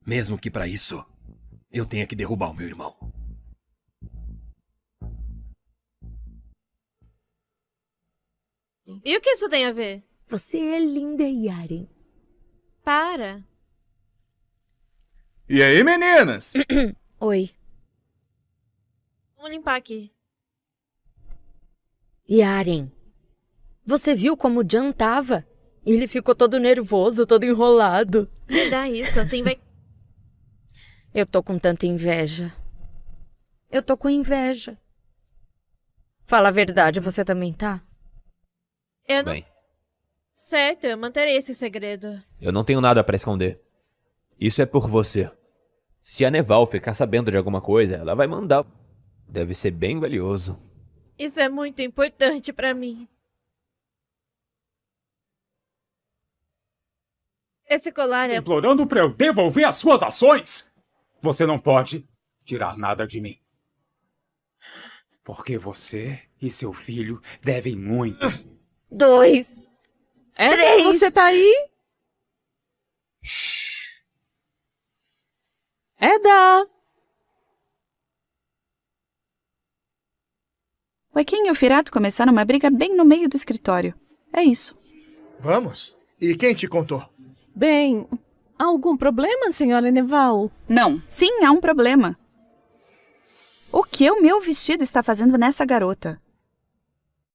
Mesmo que para isso, eu tenha que derrubar o meu irmão. E o que isso tem a ver? Você é linda, Yaren. Para. E aí, meninas? Oi. Vamos limpar aqui. Yaren, você viu como o Jan tava? Ele ficou todo nervoso, todo enrolado. Me dá isso, assim vai... Eu tô com tanta inveja. Eu tô com inveja. Fala a verdade, você também tá? Eu não... Bem, Certo, eu manterei esse segredo. eu não tenho nada pra esconder. Isso é por você. Se a Neval ficar sabendo de alguma coisa, ela vai mandar. Deve ser bem valioso. Isso é muito importante pra mim. Esse colar é... Implorando pra eu devolver as suas ações? Você não pode tirar nada de mim. Porque você e seu filho devem muito. 2, É, 3. você tá aí? Eda! O Ekin e o Firato começaram uma briga bem no meio do escritório. É isso. Vamos? E quem te contou? Bem, há algum problema, senhora Neval? Não, sim, há um problema. O que o meu vestido está fazendo nessa garota?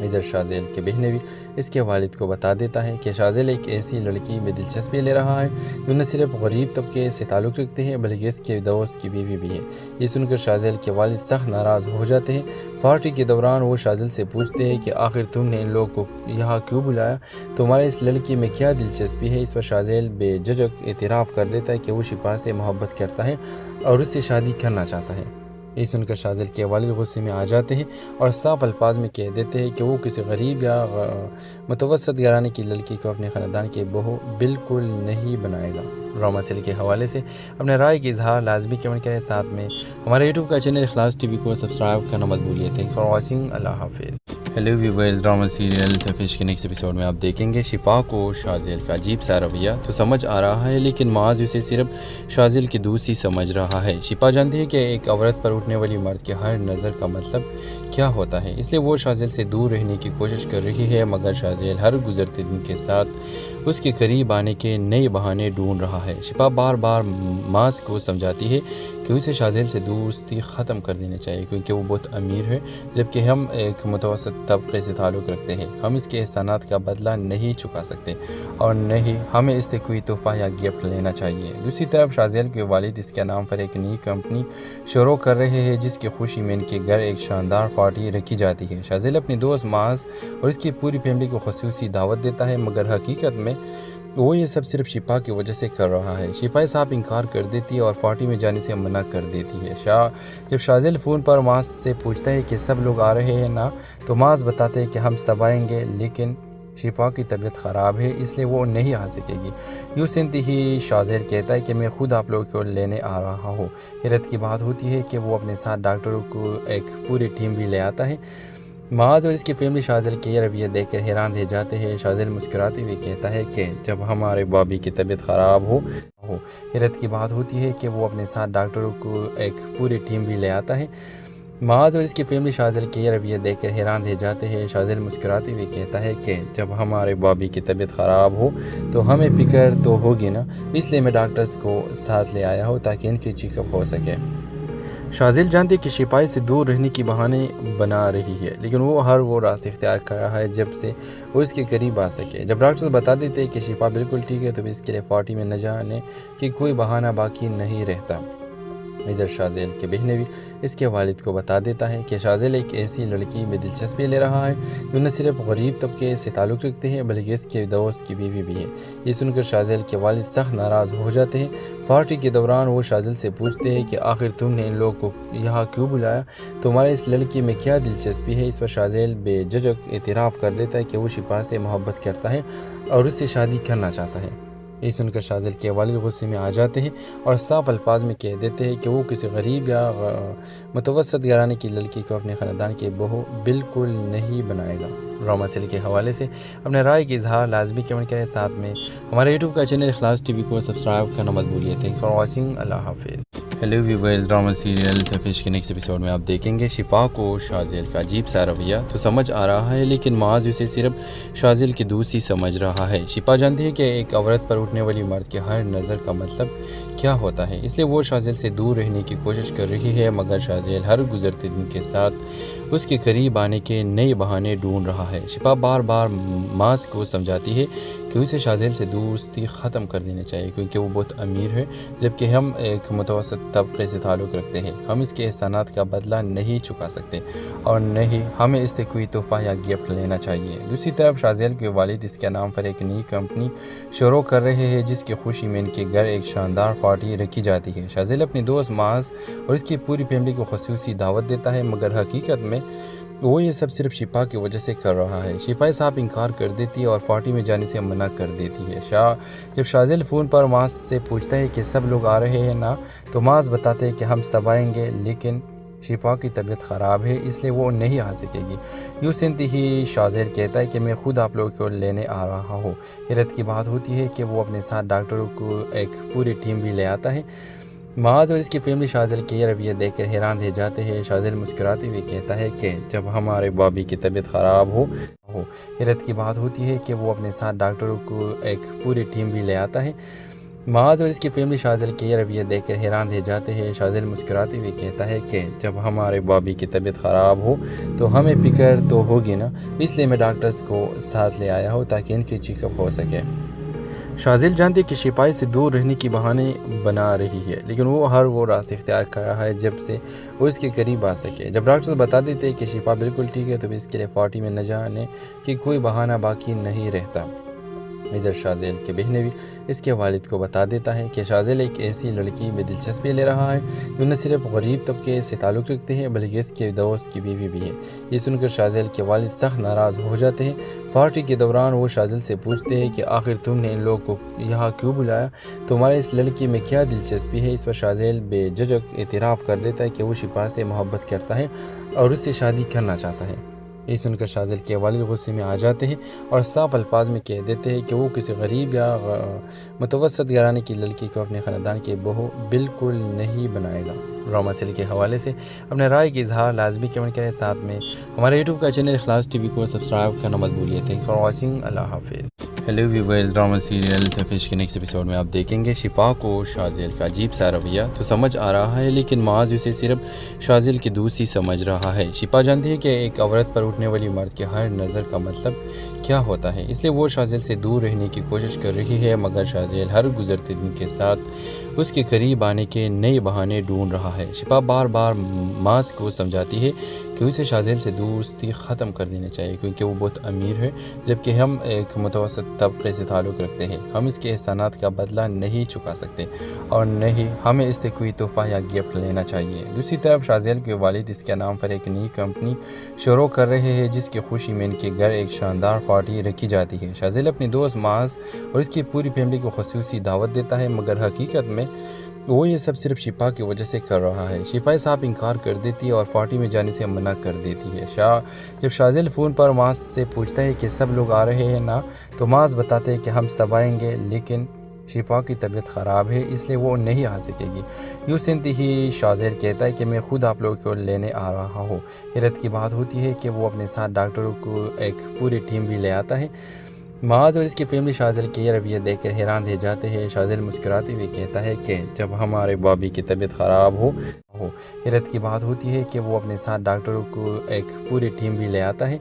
ادھر شازیل کے بہنوی اس کے والد کو بتا دیتا ہے کہ شازیل ایک ایسی لڑکی میں دلچسپی لے رہا ہے جو نہ صرف غریب طبقے سے تعلق رکھتے ہیں بلکہ اس کے دوست کی بیوی بھی ہے۔ یہ سن کر شازیل کے والد سخت ناراض ہو جاتے ہیں۔ پارٹی کے دوران وہ شازیل سے پوچھتے ہیں کہ آخر تم نے ان لوگوں کو یہاں کیوں بلایا، تمہارے اس لڑکی میں کیا دلچسپی ہے؟ اس پر شازیل بے جھجک اعتراف کر دیتا ہے کہ وہ شفا سے محبت کرتا ہے اور اس سے شادی کرنا چاہتا ہے۔ یہ سن کر شازیل کے والد غصے میں آ جاتے ہیں اور صاف الفاظ میں کہہ دیتے ہیں کہ وہ کسی غریب یا متوسط گھرانے کی لڑکی کو اپنے خاندان کی بہو بالکل نہیں بنائے گا۔ ڈرامہ سیریل کے حوالے سے اپنے رائے کی اظہار لازمی کمنٹ کریں، ساتھ میں ہمارے یوٹیوب کا چینل اخلاص ٹی وی کو سبسکرائب کرنا مت بھولیے۔ تھینکس فار واچنگ، اللہ حافظ۔ ہیلو ویورز، ڈرامہ سیریل تفیش کے نیکسٹ ایپیسوڈ میں آپ دیکھیں گے شفا کو شازیل کا عجیب سا رویہ تو سمجھ آ رہا ہے، لیکن معاذ اسے صرف شازیل کی دوست ہی سمجھ رہا ہے۔ شفا جانتی ہے کہ ایک عورت پر اٹھنے والی مرد کے ہر نظر کا مطلب کیا ہوتا ہے، اس لیے وہ شازیل سے دور رہنے کی کوشش کر رہی ہے، مگر شازیل ہر گزرتے دن کے ساتھ اس کے قریب آنے کے نئے بہانے ڈھونڈ رہا ہے۔ شفا بار بار معاذ کو سمجھاتی ہے کہ اسے شازیل سے دوستی ختم کر دینی چاہیے کیونکہ وہ بہت امیر ہے جبکہ ہم ایک متوسط طبقے سے تعلق رکھتے ہیں۔ ہم اس کے احسانات کا بدلہ نہیں چکا سکتے اور نہ ہی ہمیں اس سے کوئی تحفہ یا گفٹ لینا چاہیے۔ دوسری طرف شازیل کے والد اس کے نام پر ایک نئی کمپنی شروع کر رہے ہیں جس کی خوشی میں ان کے گھر ایک شاندار پارٹی رکھی جاتی ہے۔ شازیل اپنی دوست معاذ اور اس کی پوری فیملی کو خصوصی دعوت دیتا ہے، مگر حقیقت میں وہ یہ سب صرف شفا کی وجہ سے کر رہا ہے۔ شفا صاحب انکار کر دیتی ہے اور پارٹی میں جانے سے منع کر دیتی ہے۔ جب شازیل فون پر معاذ سے پوچھتا ہے کہ سب لوگ آ رہے ہیں نا، تو معاذ بتاتے ہیں کہ ہم سب آئیں گے، لیکن شفا کی طبیعت خراب ہے اس لیے وہ نہیں آ سکے گی۔ یوں سنتے ہی شازیل کہتا ہے کہ میں خود آپ لوگوں کو لینے آ رہا ہوں۔ حیرت کی بات ہوتی ہے کہ وہ اپنے ساتھ ڈاکٹروں کو ایک پوری ٹیم بھی لے آتا ہے۔ معاذ اور اس کی فیملی شازیل کے یہ رویہ دیکھ کر حیران رہ جاتے ہیں۔ شازیل مسکراتے ہوئے کہتا ہے کہ جب ہمارے بابی کی طبیعت خراب ہو۔ حیرت کی بات ہوتی ہے کہ وہ اپنے ساتھ ڈاکٹروں کو ایک پوری ٹیم بھی لے آتا ہے۔ معاذ اور اس کی فیملی شازیل کے یہ رویہ دیکھ کر حیران رہ جاتے ہیں۔ شازیل مسکراتے ہوئے کہتا ہے کہ جب ہمارے بابی کی طبیعت خراب ہو تو ہمیں فکر تو ہوگی نا، اس لیے میں ڈاکٹرز کو ساتھ لے آیا ہوں تاکہ ان کی چیک اپ ہو سکے۔ شازیل جانتی ہے کہ شفا سے دور رہنے کی بہانے بنا رہی ہے، لیکن وہ راستہ اختیار کر رہا ہے جب سے وہ اس کے قریب آ سکے۔ جب ڈاکٹرز بتا دیتے ہیں کہ شفا بالکل ٹھیک ہے تو بھی اس کے لیے پارٹی میں نہ جانے کی کوئی بہانہ باقی نہیں رہتا۔ ادھر شازیل کے بہنوی اس کے والد کو بتا دیتا ہے کہ شازیل ایک ایسی لڑکی میں دلچسپی لے رہا ہے جو نہ صرف غریب طبقے سے تعلق رکھتے ہیں بلکہ اس کے دوست کی بیوی بھی ہے۔ یہ سن کر شازیل کے والد سخت ناراض ہو جاتے ہیں۔ پارٹی کے دوران وہ شازیل سے پوچھتے ہیں کہ آخر تم نے ان لوگوں کو یہاں کیوں بلایا، تمہارے اس لڑکی میں کیا دلچسپی ہے؟ اس پر شازیل بے جھجک اعتراف کر دیتا ہے کہ وہ شفا سے محبت کرتا ہے اور اس سے شادی کرنا چاہتا ہے۔ یہ سن کر شازیل کے والد غصے میں آ جاتے ہیں اور صاف الفاظ میں کہہ دیتے ہیں کہ وہ کسی غریب یا متوسط گھرانے کی لڑکی کو اپنے خاندان کی بہو بالکل نہیں بنائے گا۔ ڈرامہ سیریل کے حوالے سے اپنے رائے کی اظہار لازمی کمنٹ کریں، ساتھ میں ہمارے یوٹیوب کا چینل اخلاص ٹی وی کو سبسکرائب کرنا مت بھولیے۔ تھینکس فار واچنگ، اللہ حافظ۔ ہیلو ویورز، ڈرامہ سیریل تفیش کے نیکسٹ ایپیسوڈ میں آپ دیکھیں گے شفا کو شازیل کا عجیب سا رویہ تو سمجھ آ رہا ہے، لیکن معاذ اسے صرف شازیل کی دوست ہی سمجھ رہا ہے۔ شفا جانتی ہے کہ ایک عورت پر اٹھنے والی مرد کے ہر نظر کا مطلب کیا ہوتا ہے، اس لیے وہ شازیل سے دور رہنے کی کوشش کر رہی ہے، مگر شازیل ہر گزرتے دن کے ساتھ اس کے قریب آنے کے نئے بہانے ڈھونڈ رہا ہے۔ شفا بار بار معاذ کو سمجھاتی ہے کہ اسے شازیل سے دوستی ختم کر دینی چاہیے کیونکہ وہ بہت امیر ہے جبکہ ہم ایک متوسط طبقے سے تعلق رکھتے ہیں۔ ہم اس کے احسانات کا بدلہ نہیں چکا سکتے اور نہ ہی ہمیں اس سے کوئی تحفہ یا گفٹ لینا چاہیے۔ دوسری طرف شازیل کے والد اس کے نام پر ایک نئی کمپنی شروع کر رہے ہیں جس کی خوشی میں ان کے گھر ایک شاندار پارٹی رکھی جاتی ہے۔ شازیل اپنی دوست معاذ اور اس کی پوری فیملی کو خصوصی دعوت دیتا ہے، مگر حقیقت میں وہ یہ سب صرف شفا کی وجہ سے کر رہا ہے۔ شفا صاحب انکار کر دیتی ہے اور پارٹی میں جانے سے منع کر دیتی ہے۔ جب شازیل فون پر معاذ سے پوچھتا ہے کہ سب لوگ آ رہے ہیں نا، تو معاذ بتاتے ہیں کہ ہم سب آئیں گے، لیکن شفا کی طبیعت خراب ہے اس لیے وہ نہیں آ سکے گی۔ یوں سنتے ہی شازیل کہتا ہے کہ میں خود آپ لوگوں کو لینے آ رہا ہوں۔ حیرت کی بات ہوتی ہے کہ وہ اپنے ساتھ ڈاکٹروں کو ایک پوری ٹیم بھی لے آتا ہے۔ معاذ اور اس کی فیملی شازیل کے یہ رویہ دیکھ کر حیران رہ جاتے ہیں۔ شازیل مسکراتے ہوئے کہتا ہے کہ جب ہمارے بابی کی طبیعت خراب ہو۔ حیرت کی بات ہوتی ہے کہ وہ اپنے ساتھ ڈاکٹروں کو ایک پوری ٹیم بھی لے آتا ہے۔ معاذ اور اس کی فیملی شاذل کے یہ رویہ دیکھ کر حیران رہ جاتے ہیں۔ شاذل مسکراتے ہوئے کہتا ہے کہ جب ہمارے بابی کی طبیعت خراب ہو تو ہمیں فکر تو ہوگی نا، اس لیے میں ڈاکٹرز کو ساتھ لے آیا ہوں تاکہ ان کی چیک اپ ہو سکے۔ شاذل جانتی ہے کہ شفائی سے دور رہنے کی بہانے بنا رہی ہے، لیکن وہ ہر وہ راستہ اختیار کر رہا ہے جب سے وہ اس کے قریب آ سکے۔ جب ڈاکٹر بتا دیتے ہیں کہ شفا بالکل ٹھیک ہے تو بھی اس کے لیے 40 میں نہ جانے کہ کوئی بہانہ باقی نہیں رہتا۔ ادھر شاذل کے بہنیں بھی اس کے والد کو بتا دیتا ہے کہ شاذل ایک ایسی لڑکی میں دلچسپی لے رہا ہے جو نہ صرف غریب طبقے سے تعلق رکھتے ہیں بلکہ اس کے دوست کی بیوی بھی ہے۔ یہ سن کر شاذل کے والد سخت ناراض ہو جاتے ہیں۔ پارٹی کے دوران وہ شاذل سے پوچھتے ہیں کہ آخر تم نے ان لوگوں کو یہاں کیوں بلایا، تمہارے اس لڑکی میں کیا دلچسپی ہے؟ اس پر شاذل بے جھجک اعتراف کر دیتا ہے کہ وہ شفا سے محبت کرتا ہے اور اس سے شادی کرنا چاہتا ہے۔ یہ سن کر شاذل کے والد غصے میں آ جاتے ہیں اور صاف الفاظ میں کہہ دیتے ہیں کہ وہ کسی غریب یا متوسط گھرانے کی لڑکی کو اپنے خاندان کی بہو بالکل نہیں بنائے گا۔ ڈرامہ سیل کے حوالے سے اپنے رائے کی اظہار لازمی کمنٹ کریں، ساتھ میں ہمارے یوٹیوب کا چینل اخلاص ٹی وی کو سبسکرائب کرنا مت بھولیے۔ تھینکس فار واچنگ، اللہ حافظ۔ ہیلو ویورز، ڈرامہ سیریل تفتیش کے نیکسٹ ایپیسوڈ میں آپ دیکھیں گے شفا کو شاذل کا عجیب سا رویہ تو سمجھ آ رہا ہے، لیکن معاذ اسے صرف شاذل کی دوستی سمجھ رہا ہے۔ شفا جانتی ہے کہ ایک عورت پر اٹھنے والی مرد کے ہر نظر کا مطلب کیا ہوتا ہے، اس لیے وہ شاذل سے دور رہنے کی کوشش کر رہی ہے، مگر شاذل ہر گزرتے دن کے ساتھ اس کے قریب آنے کے نئے بہانے ڈھونڈ رہا ہے۔ شفا بار بار معاذ کو سمجھاتی ہے کہ اسے شاذل سے دوستی ختم کر دینی چاہیے کیونکہ وہ بہت امیر ہے جبکہ ہم ایک متوسط طبقے سے تعلق رکھتے ہیں۔ ہم اس کے احسانات کا بدلہ نہیں چکا سکتے اور نہ ہی ہمیں اس سے کوئی تحفہ یا گفٹ لینا چاہیے۔ دوسری طرف شاذل کے والد اس کے نام پر ایک نئی کمپنی شروع کر رہے ہیں جس کی خوشی میں ان کے گھر ایک شاندار پارٹی رکھی جاتی ہے۔ شاذل اپنے دوست معاذ اور اس کی پوری فیملی کو خصوصی دعوت دیتا ہے، مگر حقیقت میں وہ یہ سب صرف شفا کی وجہ سے کر رہا ہے۔ شفا صاحب انکار کر دیتی ہے اور پارٹی میں جانے سے منع کر دیتی ہے۔ جب شاذل فون پر معاذ سے پوچھتا ہے کہ سب لوگ آ رہے ہیں نا، تو معاذ بتاتے ہیں کہ ہم سب آئیں گے لیکن شفا کی طبیعت خراب ہے اس لیے وہ نہیں آ سکے گی۔ یوں سنتے ہی شاذل کہتا ہے کہ میں خود آپ لوگوں کو لینے آ رہا ہوں۔ حیرت کی بات ہوتی ہے کہ وہ اپنے ساتھ ڈاکٹروں کو ایک پوری ٹیم بھی لے آتا ہے۔ معاذ اور اس کی فیملی شاذل کے یہ رویہ دیکھ کر حیران رہ جاتے ہیں۔ شاذل مسکراتے ہوئے کہتا ہے کہ جب ہمارے بابی کی طبیعت خراب ہو حیرت کی بات ہوتی ہے کہ وہ اپنے ساتھ ڈاکٹروں کو ایک پوری ٹیم بھی لے آتا ہے۔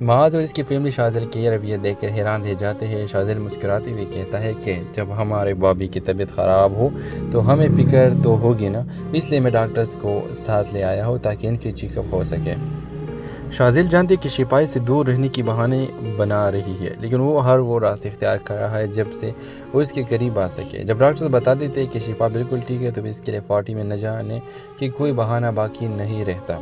معاذ اور اس کی فیملی شاذل کے یہ رویہ دیکھ کر حیران رہ جاتے ہیں۔ شاذل مسکراتے ہوئے کہتا ہے کہ جب ہمارے بابی کی طبیعت خراب ہو تو ہمیں فکر تو ہوگی نا، اس لیے میں ڈاکٹرز کو ساتھ لے آیا ہوں تاکہ ان کی چیک اپ ہو سکے۔ شاذل جانتی ہے کہ شفائی سے دور رہنے کی بہانے بنا رہی ہے، لیکن وہ ہر وہ راستہ اختیار کر رہا ہے جب سے وہ اس کے قریب آ سکے۔ جب ڈاکٹر بتا دیتے ہیں کہ شفا بالکل ٹھیک ہے تو بھی اس کے لیے 40 میں نہ جانے کہ کوئی بہانہ باقی نہیں رہتا۔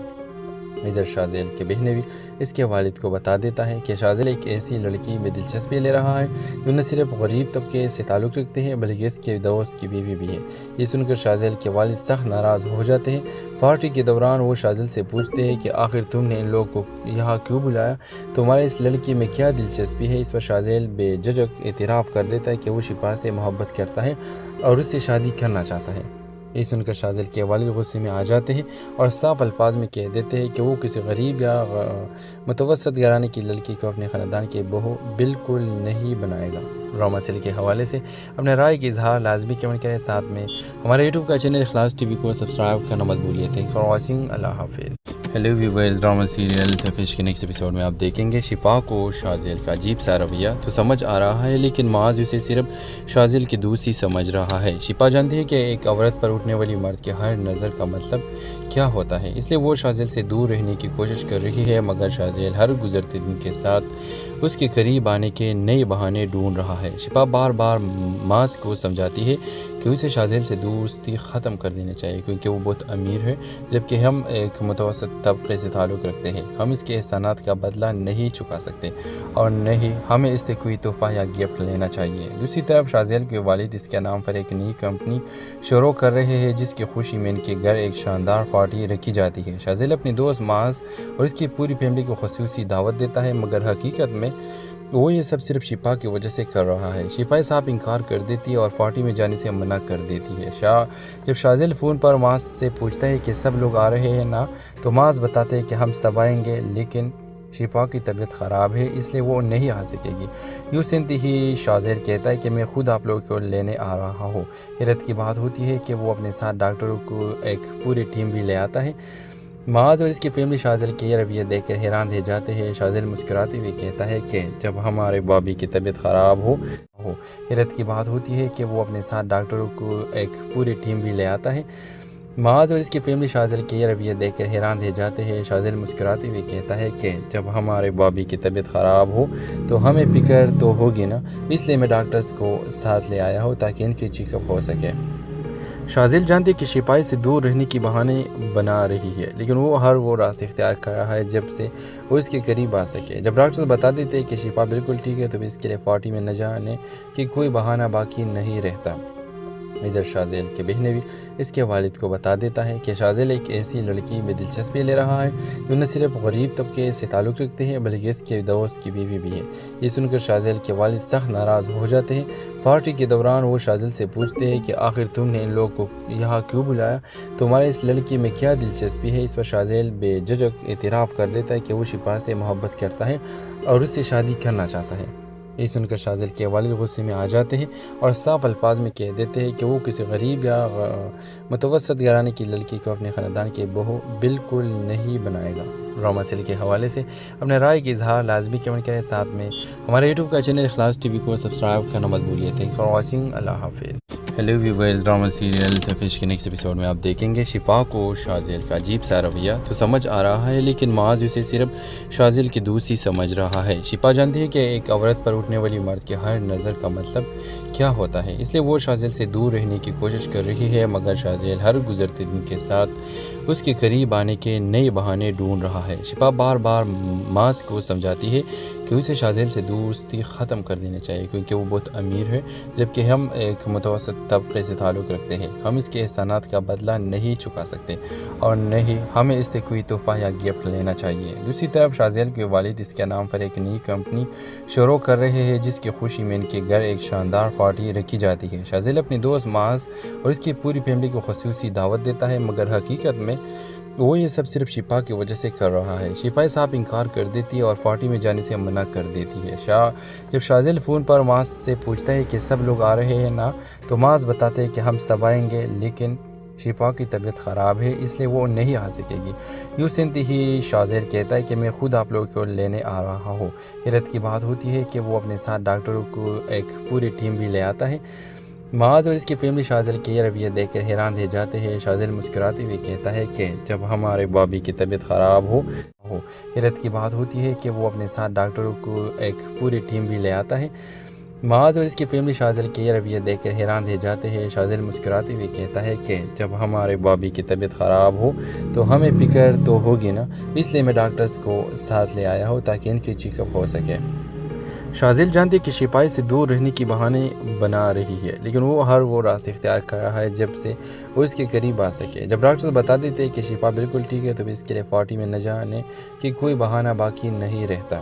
ادھر شاذل کے بہنیں بھی اس کے والد کو بتا دیتا ہے کہ شاذل ایک ایسی لڑکی میں دلچسپی لے رہا ہے جو نہ صرف غریب طبقے سے تعلق رکھتے ہیں بلکہ اس کے دوست کی بیوی بھی ہے۔ یہ سن کر شاذل کے والد سخت ناراض ہو جاتے ہیں۔ پارٹی کے دوران وہ شاذل سے پوچھتے ہیں کہ آخر تم نے ان لوگوں کو یہاں کیوں بلایا، تمہارے اس لڑکی میں کیا دلچسپی ہے؟ اس پر شاذل بے جھجک اعتراف کر دیتا ہے کہ وہ شفا سے محبت کرتا ہے اور اس سے شادی کرنا چاہتا ہے۔ یہ سن کر شاذل کے والد غصے میں آ جاتے ہیں اور صاف الفاظ میں کہہ دیتے ہیں کہ وہ کسی غریب یا متوسط گھرانے کی لڑکی کو اپنے خاندان کی بہو بالکل نہیں بنائے گا۔ ڈرامہ سیل کے حوالے سے اپنے رائے کی اظہار لازمی کمنٹ کریں، ساتھ میں ہمارے یوٹیوب کا چینل اخلاص ٹی وی کو سبسکرائب کرنا مت بھولیے۔ تھینکس فار واچنگ، اللہ حافظ۔ ہیلو ویورز، ڈرامہ سیریل تفتیش کے نیکسٹ ایپیسوڈ میں آپ دیکھیں گے شفا کو شاذل کا عجیب سا رویہ تو سمجھ آ رہا ہے، لیکن معاذ اسے صرف شاذل کی دوستی سمجھ رہا ہے۔ شفا جانتی ہے کہ ایک عورت پر اٹھنے والی مرد کے ہر نظر کا مطلب کیا ہوتا ہے، اس لیے وہ شاذل سے دور رہنے کی کوشش کر رہی ہے، مگر شاذل ہر گزرتے دن کے ساتھ اس کے قریب آنے کے نئے بہانے ڈھونڈ رہا ہے۔ شفا بار بار معاذ کو سمجھاتی ہے کہ اسے شاذل سے دوستی ختم کر دینی چاہیے کیونکہ وہ بہت امیر ہے جبکہ ہم ایک متوسط طبقے سے تعلق رکھتے ہیں۔ ہم اس کے احسانات کا بدلہ نہیں چکا سکتے اور نہ ہی ہمیں اس سے کوئی تحفہ یا گفٹ لینا چاہیے۔ دوسری طرف شاذل کے والد اس کے نام پر ایک نئی کمپنی شروع کر رہے ہیں جس کی خوشی میں ان کے گھر ایک شاندار پارٹی رکھی جاتی ہے۔ شاذل اپنے دوست معاذ اور اس کی پوری فیملی کو خصوصی دعوت دیتا ہے، مگر حقیقت میں وہ یہ سب صرف شفا کی وجہ سے کر رہا ہے۔ شفا صاحب انکار کر دیتی ہے اور پارٹی میں جانے سے منع کر دیتی ہے۔ جب شاذل فون پر معاذ سے پوچھتا ہے کہ سب لوگ آ رہے ہیں نا، تو معاذ بتاتے ہیں کہ ہم سب آئیں گے لیکن شفا کی طبیعت خراب ہے اس لیے وہ نہیں آ سکے گی۔ یوں سنتے ہی شازیل کہتا ہے کہ میں خود آپ لوگوں کو لینے آ رہا ہوں۔ حیرت کی بات ہوتی ہے کہ وہ اپنے ساتھ ڈاکٹروں کو ایک پوری ٹیم بھی لے آتا ہے۔ معاذ اور اس کی فیملی شازیل کے یہ رویہ دیکھ کر حیران رہ جاتے ہیں۔ شازیل مسکراتے ہوئے کہتا ہے کہ جب ہمارے بابی کی طبیعت خراب ہو۔ حیرت کی بات ہوتی ہے کہ وہ اپنے ساتھ ڈاکٹروں کو ایک پوری ٹیم بھی لے آتا ہے۔ معاذ اور اس کی فیملی شازیل کے یہ رویہ دیکھ کر حیران رہ جاتے ہیں۔ شازیل مسکراتے ہوئے کہتا ہے کہ جب ہمارے بابی کی طبیعت خراب ہو تو ہمیں فکر تو ہوگی نا، اس لیے میں ڈاکٹرز کو ساتھ لے آیا ہوں تاکہ ان کی چیک اپ ہو سکے۔ شازیل جانتی ہے کہ شفا سے دور رہنے کی بہانے بنا رہی ہے، لیکن وہ ہر وہ راستہ اختیار کر رہا ہے جب سے وہ اس کے قریب آ سکے۔ جب ڈاکٹرز بتا دیتے ہیں کہ شفا بالکل ٹھیک ہے تو بھی اس کے لیے 40 میں نہ جانے کہ کوئی بہانہ باقی نہیں رہتا۔ ادھر شازیل کے بہنیں بھی اس کے والد کو بتا دیتا ہے کہ شازیل ایک ایسی لڑکی میں دلچسپی لے رہا ہے جو نہ صرف غریب طبقے سے تعلق رکھتے ہیں بلکہ اس کے دوست کی بیوی بھی ہے۔ یہ سن کر شازیل کے والد سخت ناراض ہو جاتے ہیں۔ پارٹی کے دوران وہ شازیل سے پوچھتے ہیں کہ آخر تم نے ان لوگوں کو یہاں کیوں بلایا، تمہارے اس لڑکی میں کیا دلچسپی ہے؟ اس پر شازیل بے جھجک اعتراف کر دیتا ہے کہ وہ شفا سے محبت کرتا ہے اور اس سے شادی کرنا چاہتا ہے۔ یہ سن کر شازیل کے والد غصے میں آ جاتے ہیں اور صاف الفاظ میں کہہ دیتے ہیں کہ وہ کسی غریب یا متوسط گھرانے کی لڑکی کو اپنے خاندان کی بہو بالکل نہیں بنائے گا۔ ڈرامہ سیریل کے حوالے سے اپنے رائے کے اظہار لازمی کمنٹ کریں، ساتھ میں ہمارے یوٹیوب کا چینل اخلاص ٹی وی کو سبسکرائب کرنا مت بھولیے۔ تھینکس فار واچنگ، اللہ حافظ۔ ہیلو ویورز، ڈرامہ سیریل تفیش کے نیکسٹ ایپیسوڈ میں آپ دیکھیں گے شفا کو شازیل کا عجیب سا رویہ تو سمجھ آ رہا ہے، لیکن معاذ اسے صرف شازیل کی دوست ہی سمجھ رہا ہے۔ شفا جانتی ہے کہ ایک عورت پر اٹھنے والی مرد کے ہر نظر کا مطلب کیا ہوتا ہے، اس لیے وہ شازیل سے دور رہنے کی کوشش کر رہی ہے، مگر شازیل ہر گزرتے دن کے ساتھ اس کے قریب آنے کے نئے بہانے ڈھونڈ رہا ہے۔ شفا بار بار معاذ کو سمجھاتی ہے کہ اسے شازیل سے دوستی ختم کر دینی چاہیے کیونکہ وہ بہت امیر ہے جبکہ ہم ایک متوسط طبقے سے تعلق رکھتے ہیں۔ ہم اس کے احسانات کا بدلہ نہیں چکا سکتے اور نہ ہی ہمیں اس سے کوئی تحفہ یا گفٹ لینا چاہیے۔ دوسری طرف شازیل کے والد اس کے نام پر ایک نئی کمپنی شروع کر رہے ہیں جس کی خوشی میں ان کے گھر ایک شاندار پارٹی رکھی جاتی ہے۔ شازیل اپنے دوست معاذ اور اس کی پوری فیملی کو خصوصی دعوت دیتا ہے، مگر حقیقت میں وہ یہ سب صرف شفا کی وجہ سے کر رہا ہے۔ شفا صاحب انکار کر دیتی ہے اور پارٹی میں جانے سے منع کر دیتی ہے۔ جب شازیل فون پر معاذ سے پوچھتا ہے کہ سب لوگ آ رہے ہیں نا، تو معاذ بتاتے ہیں کہ ہم سب آئیں گے لیکن شفا کی طبیعت خراب ہے اس لیے وہ نہیں آ سکے گی۔ یوں سنتے ہی شازیل کہتا ہے کہ میں خود آپ لوگوں کو لینے آ رہا ہوں۔ حیرت کی بات ہوتی ہے کہ وہ اپنے ساتھ ڈاکٹروں کو ایک پوری ٹیم بھی لے آتا ہے۔ معاذ اور اس کی فیملی شازیل کے یہ رویہ دیکھ کر حیران رہ جاتے ہیں۔ شازیل مسکراتے ہوئے کہتا ہے کہ جب ہمارے بابی کی طبیعت خراب ہو۔ حیرت کی بات ہوتی ہے کہ وہ اپنے ساتھ ڈاکٹروں کو ایک پوری ٹیم بھی لے آتا ہے۔ معاذ اور اس کی فیملی شازیل کے یہ رویہ دیکھ کر حیران رہ جاتے ہیں۔ شازیل مسکراتے ہوئے کہتا ہے کہ جب ہمارے بابی کی طبیعت خراب ہو تو ہمیں فکر تو ہوگی نا، اس لیے میں ڈاکٹرز کو ساتھ لے آیا ہوں تاکہ ان کی چیک اپ ہو سکے۔ شازیل جانتی ہے کہ شفا سے دور رہنے کی بہانے بنا رہی ہے، لیکن وہ ہر وہ راستہ اختیار کر رہا ہے جب سے وہ اس کے قریب آ سکے۔ جب ڈاکٹرز بتا دیتے ہیں کہ شفا بالکل ٹھیک ہے تو بھی اس کے لیے 40 میں نہ جانے کہ کوئی بہانہ باقی نہیں رہتا۔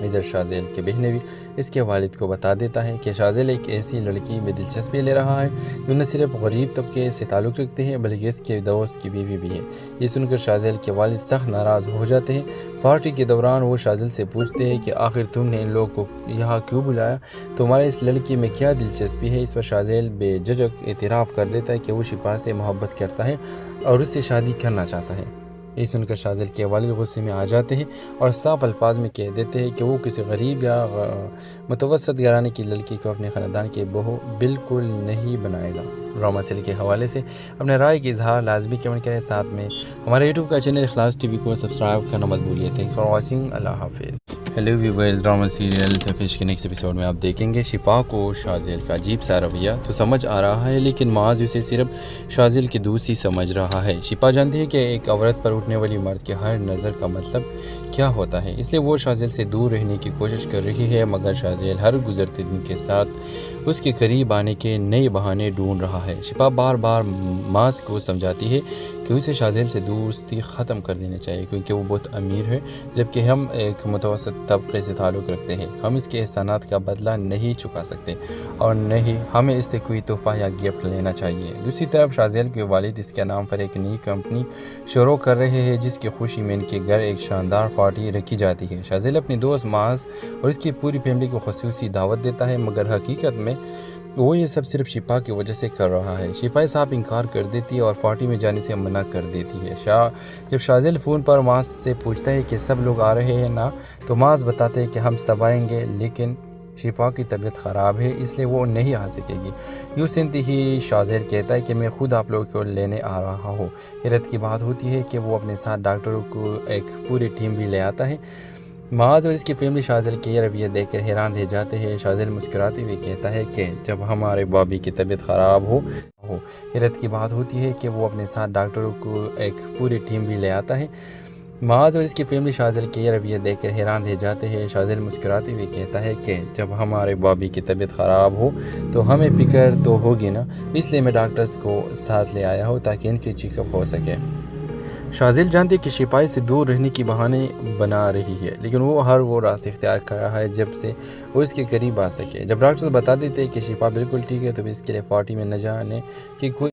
ادھر شازیل کے بہنیں بھی اس کے والد کو بتا دیتا ہے کہ شازیل ایک ایسی لڑکی میں دلچسپی لے رہا ہے جو نہ صرف غریب طبقے سے تعلق رکھتے ہیں بلکہ اس کے دوست کی بیوی بھی ہے۔ یہ سن کر شازیل کے والد سخت ناراض ہو جاتے ہیں۔ پارٹی کے دوران وہ شازیل سے پوچھتے ہیں کہ آخر تم نے ان لوگوں کو یہاں کیوں بلایا، تمہارے اس لڑکی میں کیا دلچسپی ہے؟ اس پر شازیل بے جھجک اعتراف کر دیتا ہے کہ وہ شفا سے محبت کرتا ہے اور اس سے شادی کرنا چاہتا ہے۔ یہ سن کر شازیل کے والد غصے میں آ جاتے ہیں اور صاف الفاظ میں کہہ دیتے ہیں کہ وہ کسی غریب یا متوسط گھرانے کی لڑکی کو اپنے خاندان کی بہو بالکل نہیں بنائے گا۔ ڈرامہ سیریل کے حوالے سے اپنے رائے کے اظہار لازمی کمنٹ کریں، ساتھ میں ہمارے یوٹیوب کا چینل اخلاص ٹی وی کو سبسکرائب کرنا مت بھولیے۔ تھینکس فار واچنگ، اللہ حافظ۔ ہیلو ویورز، ڈرامہ سیریل تفیش کے نیکسٹ ایپیسوڈ میں آپ دیکھیں گے شفا کو شازیل کا عجیب سا رویہ تو سمجھ آ رہا ہے، لیکن معاذ اسے صرف شازیل کی دوست ہی سمجھ رہا ہے۔ شفا جانتی ہے کہ ایک عورت پر اٹھنے والی مرد کے ہر نظر کا مطلب کیا ہوتا ہے، اس لیے وہ شازیل سے دور رہنے کی کوشش کر رہی ہے، مگر شازیل ہر گزرتے دن کے ساتھ اس کے قریب آنے کے نئے بہانے ڈھونڈ رہا ہے۔ شفا بار بار معاذ کو سمجھاتی ہے کہ اسے شازیل سے دوستی ختم کر دینی چاہیے کیونکہ وہ بہت امیر ہے جبکہ ہم ایک متوسط طبقے سے تعلق رکھتے ہیں۔ ہم اس کے احسانات کا بدلہ نہیں چکا سکتے اور نہ ہی ہمیں اس سے کوئی تحفہ یا گفٹ لینا چاہیے۔ دوسری طرف شازیل کے والد اس کے نام پر ایک نئی کمپنی شروع کر رہے ہیں جس کی خوشی میں ان کے گھر ایک شاندار پارٹی پارٹی رکھی جاتی ہے۔ شازیل اپنی دوست محض اور اس کی پوری فیملی کو خصوصی دعوت دیتا ہے، مگر حقیقت میں وہ یہ سب صرف شفا کی وجہ سے کر رہا ہے۔ شفا صاحب انکار کر دیتی ہے اور پارٹی میں جانے سے منع کر دیتی ہے۔ جب شازیل فون پر محض سے پوچھتا ہے کہ سب لوگ آ رہے ہیں نا، تو محض بتاتے ہیں کہ ہم سب آئیں گے، لیکن شفا کی طبیعت خراب ہے اس لیے وہ نہیں آ سکے گی۔ یوں سنتے ہی شازیل کہتا ہے کہ میں خود آپ لوگوں کو لینے آ رہا ہوں۔ حیرت کی بات ہوتی ہے کہ وہ اپنے ساتھ ڈاکٹروں کو ایک پوری ٹیم بھی لے آتا ہے۔ محض اور اس کی فیملی شازیل کے یہ رویہ دیکھ کر حیران رہ جاتے ہیں۔ شازیل مسکراتے ہوئے کہتا ہے کہ جب ہمارے بابی کی طبیعت خراب ہو۔ حیرت کی بات ہوتی ہے کہ وہ اپنے ساتھ ڈاکٹروں کو ایک پوری ٹیم بھی لے آتا ہے۔ محض اور اس کی فیملی شازیل کے یہ رویہ دیکھ کر حیران رہ جاتے ہیں۔ شازیل مسکراتے ہوئے کہتا ہے کہ جب ہمارے بابی کی طبیعت خراب ہو تو ہمیں فکر تو ہوگی نا، اس لیے میں ڈاکٹرز کو ساتھ لے آیا ہوں تاکہ ان کی چیک اپ ہو سکے۔ شازیل جانتی ہے کہ شفا سے دور رہنے کی بہانے بنا رہی ہے، لیکن وہ ہر وہ راستہ اختیار کر رہا ہے جب سے وہ اس کے قریب آ سکے۔ جب ڈاکٹرز بتا دیتے ہیں کہ شفا بالکل ٹھیک ہے تو بھی اس کے لیے پارٹی میں نہ جانے کی کوئی